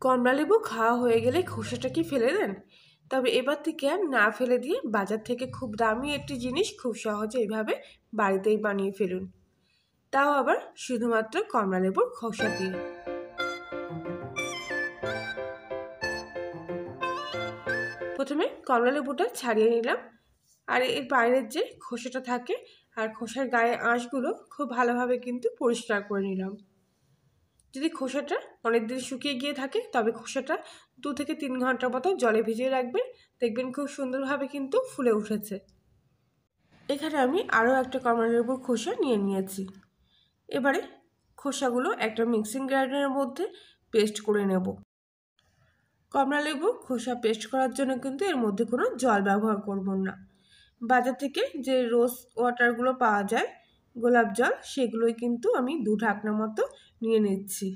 কমলালেবু খাওয়া হয়ে গেলে খোসাটা কি ফেলে দেন? তবে এবার থেকে আর না ফেলে দিয়ে বাজার থেকে খুব দামি একটি জিনিস খুব সহজে এইভাবে বাড়িতেই বানিয়ে ফেলুন, তাও আবার শুধুমাত্র কমলালেবুর খোসা দিয়ে। প্রথমে কমলালেবুটা ছাড়িয়ে নিলাম, আর এর বাইরের যে খোসাটা থাকে আর খোসার গায়ে আঁশগুলো খুব ভালোভাবে কিন্তু পরিষ্কার করে নিলাম। যদি খোসাটা অনেকদিন শুকিয়ে গিয়ে থাকে তবে খোসাটা 2 থেকে 3 ঘন্টার মতো জলে ভিজিয়ে রাখবেন, দেখবেন খুব সুন্দরভাবে কিন্তু ফুলে উঠেছে। এখানে আমি আরও একটা কমলালেবুর খোসা নিয়ে নিয়েছি। এবারে খোসাগুলো একটা মিক্সিং গ্রাইন্ডারের মধ্যে পেস্ট করে নেব। কমলালেবুর খোসা পেস্ট করার জন্য কিন্তু এর মধ্যে কোনো জল ব্যবহার করব না। বাজার থেকে যে রোজ ওয়াটারগুলো পাওয়া যায়, গোলাপ জল, সেগুলোই কিন্তু আমি 2 ঢাকনা মতো নিয়ে নিচ্ছি।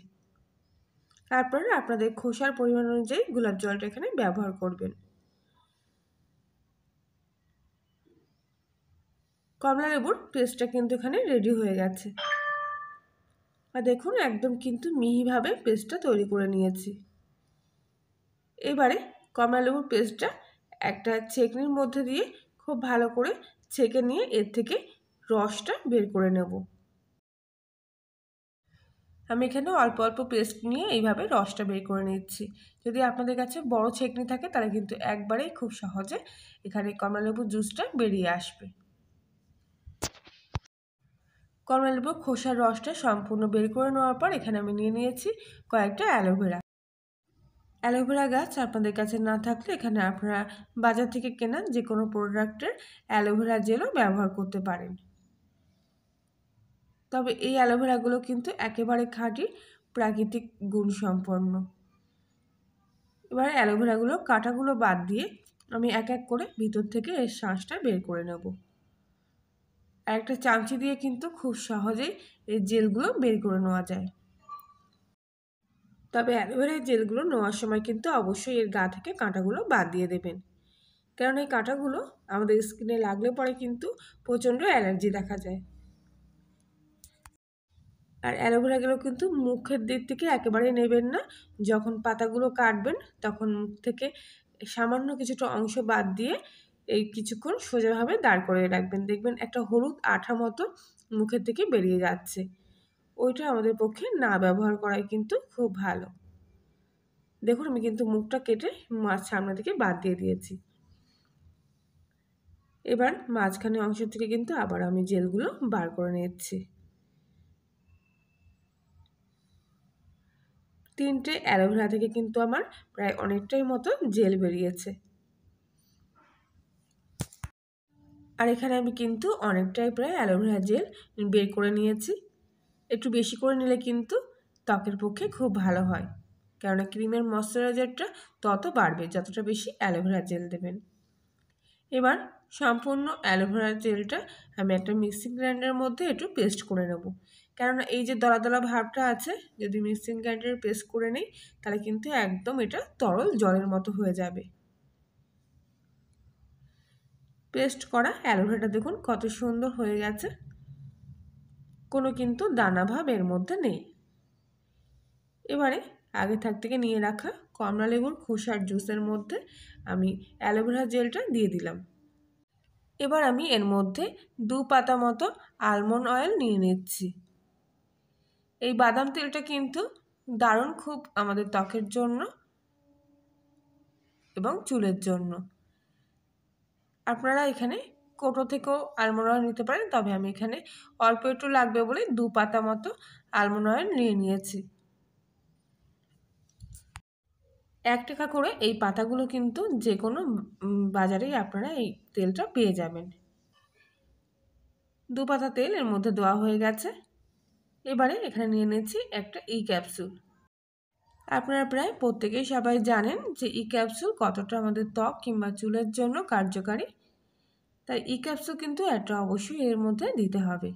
তারপরে আপনাদের খোসার পরিমাণ অনুযায়ী গোলাপ জলটা এখানে ব্যবহার করবেন। কমলালেবুর পেস্টটা কিন্তু এখানে রেডি হয়ে গেছে, আর দেখুন একদম কিন্তু মিহিভাবে পেস্টটা তৈরি করে নিয়েছি। এবারে কমলালেবুর পেস্টটা একটা ছেঁকনির মধ্যে দিয়ে খুব ভালো করে ছেঁকে নিয়ে এর থেকে রসটা বের করে নেব। আমি এখানে অল্প অল্প পেস্ট নিয়ে এইভাবে রসটা বের করে নিচ্ছি। যদি আপনাদের কাছে বড় ছেঁকনি থাকে তাহলে কিন্তু একবারেই খুব সহজে এখানে কমলালেবুর জুসটা বেরিয়ে আসবে। কমলালেবুর খোসার রসটা সম্পূর্ণ বের করে নেওয়ার পর এখানে আমি নিয়ে নিয়েছি কয়েকটা অ্যালোভেরা। অ্যালোভেরা গাছ আপনাদের কাছে না থাকলে এখানে আপনারা বাজার থেকে কেনা যে কোনো প্রোডাক্টের অ্যালোভেরা জেলও ব্যবহার করতে পারেন। তবে এই অ্যালোভেরাগুলো কিন্তু একেবারে খাঁটি প্রাকৃতিক গুণসম্পন্ন। এবার অ্যালোভেরাগুলো কাঁটাগুলো বাদ দিয়ে আমি এক এক করে ভিতর থেকে এর শাঁসটা বের করে নেব। আর একটা চামচি দিয়ে কিন্তু খুব সহজেই এই জেলগুলো বের করে নেওয়া যায়। তবে অ্যালোভেরার জেলগুলো নেওয়ার সময় কিন্তু অবশ্যই এর গা থেকে কাঁটাগুলো বাদ দিয়ে দেবেন, কারণ এই কাঁটাগুলো আমাদের স্কিনে লাগলে পরে কিন্তু প্রচণ্ড অ্যালার্জি দেখা যায়। আর অ্যালোভেরাগুলো কিন্তু মুখের দিক থেকে একেবারেই নেবেন না। যখন পাতাগুলো কাটবেন তখন মুখ থেকে সামান্য কিছুটা অংশ বাদ দিয়ে এই কিছুক্ষণ সোজাভাবে দাঁড় করিয়ে রাখবেন, দেখবেন একটা হলুদ আঠা মতো মুখের থেকে বেরিয়ে যাচ্ছে। ওইটা আমাদের পক্ষে না ব্যবহার করাই কিন্তু খুব ভালো। দেখুন আমি কিন্তু মুখটা কেটে সামনে থেকে বাদ দিয়ে দিয়েছি। এবার মাঝখানে অংশ থেকে কিন্তু আবার আমি জেলগুলো বার করে নিচ্ছি। 3টে অ্যালোভেরা থেকে কিন্তু আমার প্রায় অনেকটাই মতো জেল বেরিয়েছে। আর এখানে আমি কিন্তু অনেকটাই প্রায় অ্যালোভেরা জেল বের করে নিয়েছি। একটু বেশি করে নিলে কিন্তু ত্বকের পক্ষে খুব ভালো হয়, কেননা ক্রিমের ময়শ্চারাইজারটা তত বাড়বে যতটা বেশি অ্যালোভেরা জেল দেবেন। এবার সম্পূর্ণ অ্যালোভেরা জেলটা আমি একটা মিক্সিং গ্রাইন্ডারের মধ্যে একটু পেস্ট করে নেব, কেননা এই যে দলা দলা ভাবটা আছে, যদি মিক্সিং গ্রাইন্ডারে পেস্ট করে নিই তাহলে কিন্তু একদম এটা তরল জলের মতো হয়ে যাবে। পেস্ট করা অ্যালোভেরাটা দেখুন কত সুন্দর হয়ে গেছে, কোনো কিন্তু দানা ভাব এর মধ্যে নেই। এবারে আগে থেকে নিয়ে রাখা কমলালেবুর খোসার জুসের মধ্যে আমি অ্যালোভেরা জেলটা দিয়ে দিলাম। এবার আমি এর মধ্যে 2 পাতা মতো আলমন্ড অয়েল নিয়ে নিচ্ছি। এই বাদাম তেলটা কিন্তু দারুণ খুব আমাদের ত্বকের জন্য এবং চুলের জন্য। আপনারা এখানে কোটো থেকেও আলমন্ড অয়েল নিতে পারেন, তবে আমি এখানে অল্প একটু লাগবে বলে 2 পাতা মতো আলমন্ড অয়েল নিয়ে নিয়েছি। 1 টাকা করে এই পাতাগুলো কিন্তু যে কোনো বাজারেই আপনারা এই তেলটা পেয়ে যাবেন। 2 পাতা তেল এর মধ্যে দেওয়া হয়ে গেছে। এবারে এখানে নিয়ে নিচ্ছি একটা ক্যাপসুল। আপনারা প্রায় প্রত্যেকেই সবাই জানেন যে ক্যাপসুল কতটা আমাদের ত্বক কিংবা চুলের জন্য কার্যকারী, তাই ক্যাপসুল কিন্তু একটা অবশ্যই এর মধ্যে দিতে হবে।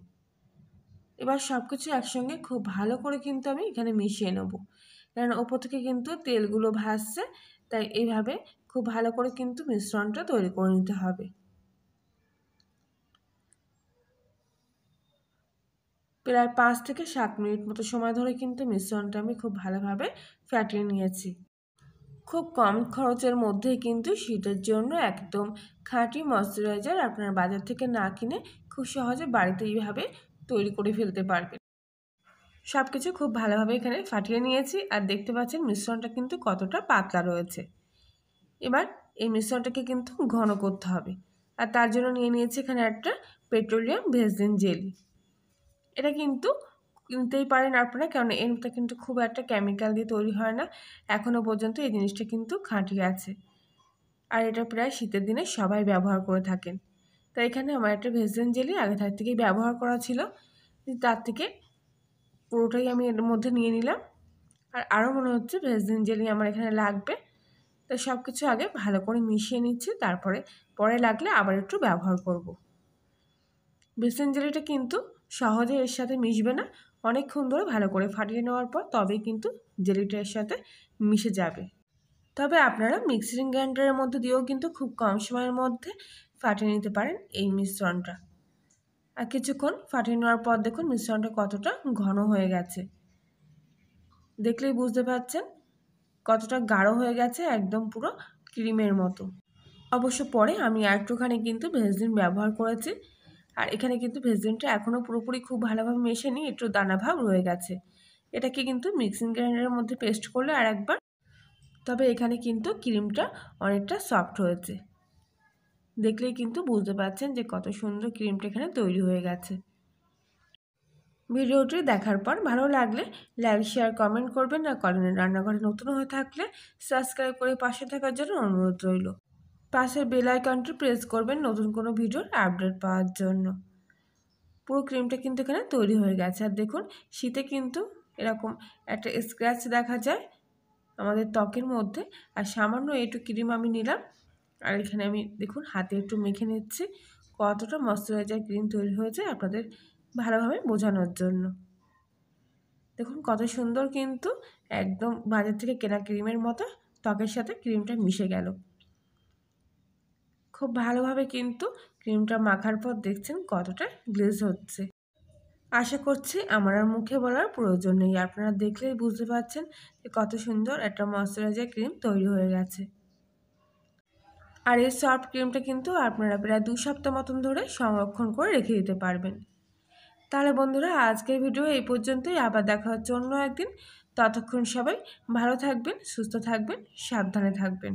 এবার সব কিছু একসঙ্গে খুব ভালো করে কিন্তু আমি এখানে মিশিয়ে নেব, কারণ ওপর থেকে কিন্তু তেলগুলো ভাসছে, তাই এইভাবে খুব ভালো করে কিন্তু মিশ্রণটা তৈরি করে নিতে হবে। প্রায় 5 থেকে 7 মিনিট মতো সময় ধরে কিন্তু মিশ্রণটা আমি খুব ভালোভাবে ফাটিয়ে নিয়েছি। খুব কম খরচের মধ্যে কিন্তু শীতের জন্য একদম খাঁটি ময়শ্চারাইজার আপনার বাজার থেকে না কিনে খুব সহজে বাড়িতে এইভাবে তৈরি করে ফেলতে পারবেন। সব কিছু খুব ভালোভাবে এখানে ফাটিয়ে নিয়েছি, আর দেখতে পাচ্ছেন মিশ্রণটা কিন্তু কতটা পাতলা রয়েছে। এবার এই মিশ্রণটাকে কিন্তু ঘন করতে হবে, আর তার জন্য নিয়ে নিয়েছি এখানে একটা পেট্রোলিয়াম ভেসলিন জেলি। এটা কিন্তু কিনতেই পারেন আপনারা, কারণ এরটা কিন্তু খুব একটা কেমিক্যাল দিয়ে তৈরি হয় না। এখনও পর্যন্ত এই জিনিসটা কিন্তু খাঁটি আছে, আর এটা প্রায় শীতের দিনে সবাই ব্যবহার করে থাকেন। তাই এখানে আমার একটা ভেসলিন জেলি আগে থাক থেকেই ব্যবহার করা ছিল, তার থেকে পুরোটাই আমি এর মধ্যে নিয়ে নিলাম। আর আরও মনে হচ্ছে ভেসলিন জেলি আমার এখানে লাগবে, তাই সব কিছু আগে ভালো করে মিশিয়ে নিচ্ছি, তারপরে পরে লাগলে আবার একটু ব্যবহার করব। ভেসলিন জেলিটা কিন্তু সহজে এর সাথে মিশবে না, অনেকক্ষণ ধরে ভালো করে ফাটিয়ে নেওয়ার পর তবেই কিন্তু জেলিটা এর সাথে মিশে যাবে। তবে আপনারা মিক্সিং গ্রাইন্ডারের মধ্যে দিয়েও কিন্তু খুব কম সময়ের মধ্যে ফাটিয়ে নিতে পারেন এই মিশ্রণটা। আর কিছুক্ষণ ফাটিয়ে নেওয়ার পর দেখুন মিশ্রণটা কতটা ঘন হয়ে গেছে, দেখলেই বুঝতে পারছেন কতটা গাঢ় হয়ে গেছে, একদম পুরো ক্রিমের মতো। অবশ্য পরে আমি একটুখানি কিন্তু ভেসলিন ব্যবহার করেছি, আর এখানে কিন্তু ভেসলিনটা এখনও পুরোপুরি খুব ভালোভাবে মেশেনি, একটু দানা ভাব রয়ে গেছে। এটাকে কিন্তু মিক্সিং গ্রাইন্ডারের মধ্যে পেস্ট করলে আর একবার, তবে এখানে কিন্তু ক্রিমটা অনেকটা সফট হয়েছে। দেখলেই কিন্তু বুঝতে পারছেন যে কত সুন্দর ক্রিমটা এখানে তৈরি হয়ে গেছে। ভিডিওটি দেখার পর ভালো লাগলে লাইক, শেয়ার, কমেন্ট করবেন। আর কলিনের রান্নাঘরে নতুন হয়ে থাকলে সাবস্ক্রাইব করে পাশে থাকার জন্য অনুরোধ রইল। পাশের বেল আইকনটি প্রেস করবেন নতুন কোনো ভিডিওর আপডেট পাওয়ার জন্য। পুরো ক্রিমটা কিন্তু এখানে তৈরি হয়ে গেছে, আর দেখুন শীতে কিন্তু এরকম একটা স্ক্র্যাচ দেখা যায় আমাদের ত্বকের মধ্যে। আর সামান্য একটু ক্রিম আমি নিলাম, আর এখানে আমি দেখুন হাতে একটু মেখে নিচ্ছি কতটা ময়শ্চারাইজার ক্রিম তৈরি হয়েছে আপনাদের ভালোভাবে বোঝানোর জন্য। দেখুন কত সুন্দর কিন্তু একদম বাজার থেকে কেনা ক্রিমের মতো ত্বকের সাথে ক্রিমটা মিশে গেল। খুব ভালোভাবে কিন্তু ক্রিমটা মাখার পর দেখছেন কতটা গ্লেজ হচ্ছে। আশা করছি আমার আর মুখে বলার প্রয়োজন নেই, আপনারা দেখলেই বুঝতে পারছেন যে কত সুন্দর একটা ময়শ্চারাইজার ক্রিম তৈরি হয়ে গেছে। আর এই সফট ক্রিমটা কিন্তু আপনারা প্রায় 2 সপ্তাহ মতন ধরে সংরক্ষণ করে রেখে দিতে পারবেন। তাহলে বন্ধুরা আজকের ভিডিও এই পর্যন্তই, আবার দেখা হচ্ছে অন্য একদিন। ততক্ষণ সবাই ভালো থাকবেন, সুস্থ থাকবেন, সাবধানে থাকবেন।